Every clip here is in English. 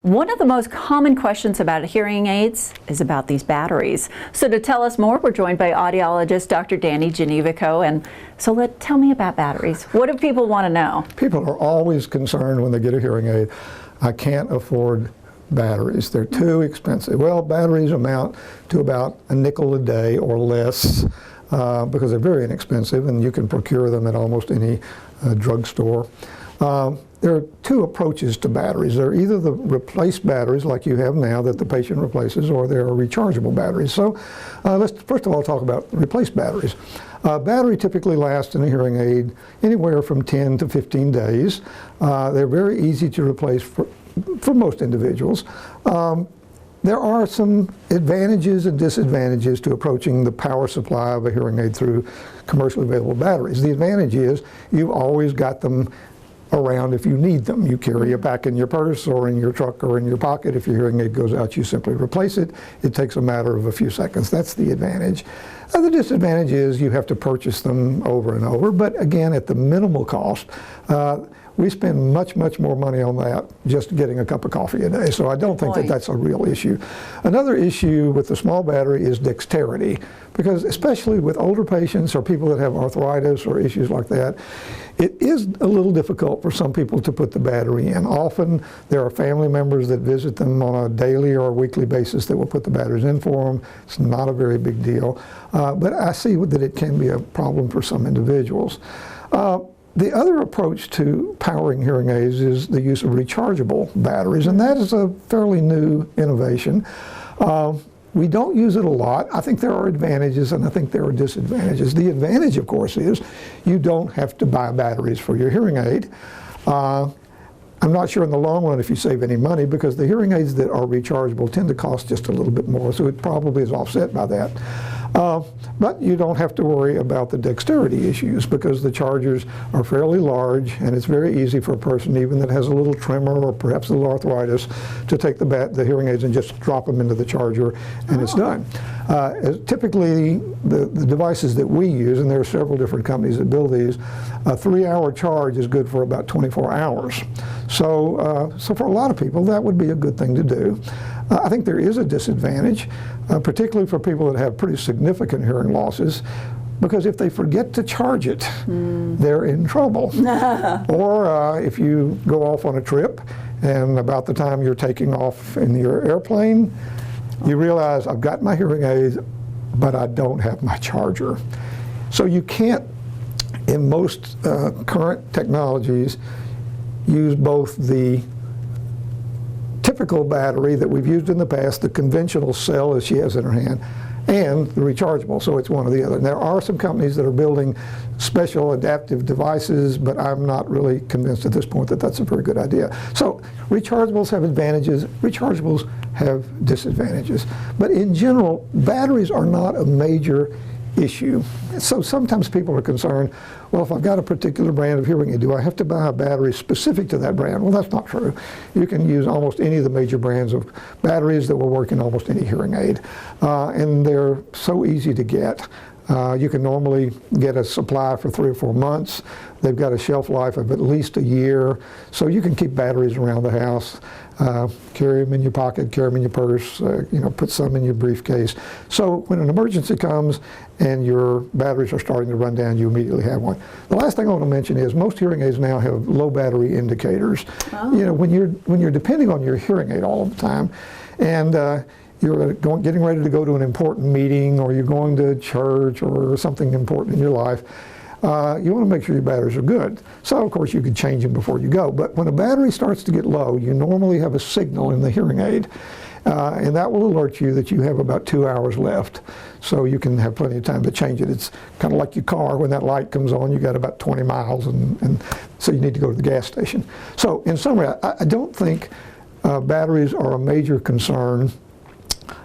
One of the most common questions about hearing aids is about these batteries. So to tell us more, we're joined by audiologist Dr. Gnewikow. And so tell me about batteries. What do people want to know? People are always concerned when they get a hearing aid, I can't afford batteries. They're too expensive. Well, batteries amount to about a nickel a day or less because they're very inexpensive and you can procure them at almost any drugstore. There are two approaches to batteries. There are either the replaced batteries like you have now that the patient replaces, or there are rechargeable batteries. So let's first of all talk about replaced batteries. Battery typically lasts in a hearing aid anywhere from 10 to 15 days. They're very easy to replace for most individuals. There are some advantages and disadvantages to approaching the power supply of a hearing aid through commercially available batteries. The advantage is you've always got them around if you need them. You carry it back in your purse or in your truck or in your pocket. If your hearing aid goes out, you simply replace it. It takes a matter of a few seconds. That's the advantage. The disadvantage is you have to purchase them over and over, but again, at the minimal cost. We spend much more money on that just getting a cup of coffee a day, so I don't think that that's a real issue. Another issue with the small battery is dexterity, because especially with older patients or people that have arthritis or issues like that, it is a little difficult for some people to put the battery in. Often there are family members that visit them on a daily or weekly basis that will put the batteries in for them. It's not a very big deal, but I see that it can be a problem for some individuals. The other approach to powering hearing aids is the use of rechargeable batteries, and that is a fairly new innovation. We don't use it a lot. I think there are advantages and I think there are disadvantages. The advantage, of course, is you don't have to buy batteries for your hearing aid. I'm not sure in the long run if you save any money, because the hearing aids that are rechargeable tend to cost just a little bit more, so it probably is offset by that. But you don't have to worry about the dexterity issues because the chargers are fairly large, and it's very easy for a person even that has a little tremor or perhaps a little arthritis to take the hearing aids and just drop them into the charger, and it's done. Typically, the devices that we use, and there are several different companies that build these, a 3-hour charge is good for about 24 hours. So for a lot of people, that would be a good thing to do. I think there is a disadvantage, particularly for people that have pretty significant hearing losses, because if they forget to charge it, they're in trouble. Or if you go off on a trip, and about the time you're taking off in your airplane, you realize, I've got my hearing aids, but I don't have my charger. So you can't, in most current technologies, use both the typical battery that we've used in the past, the conventional cell as she has in her hand, and the rechargeable, so it's one or the other. And there are some companies that are building special adaptive devices, but I'm not really convinced at this point that that's a very good idea. So rechargeables have advantages, rechargeables have disadvantages. But in general, batteries are not a major issue. So sometimes people are concerned, well, if I've got a particular brand of hearing aid, do I have to buy a battery specific to that brand? Well, that's not true. You can use almost any of the major brands of batteries that will work in almost any hearing aid. And they're so easy to get. You can normally get a supply for 3 or 4 months. They've got a shelf life of at least a year, so you can keep batteries around the house. Carry them in your pocket, carry them in your purse, put some in your briefcase. So when an emergency comes and your batteries are starting to run down, you immediately have one. The last thing I want to mention is most hearing aids now have low battery indicators. Oh. You know, when you're depending on your hearing aid all the time, and you're getting ready to go to an important meeting, or you're going to church or something important in your life, you want to make sure your batteries are good. So, of course, you could change them before you go. But when a battery starts to get low, you normally have a signal in the hearing aid, and that will alert you that you have about 2 hours left. So you can have plenty of time to change it. It's kind of like your car. When that light comes on, you got about 20 miles, and so you need to go to the gas station. So, in summary, I don't think batteries are a major concern.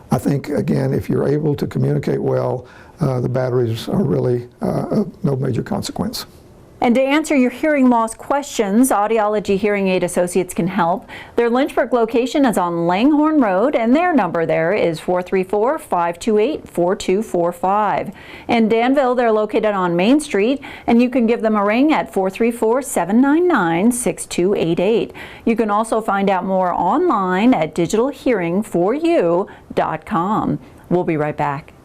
I think, again, if you're able to communicate well, the batteries are really of no major consequence. And to answer your hearing loss questions, Audiology Hearing Aid Associates can help. Their Lynchburg location is on Langhorne Road, and their number there is 434-528-4245. In Danville, they're located on Main Street, and you can give them a ring at 434-799-6288. You can also find out more online at digitalhearingforyou.com. We'll be right back.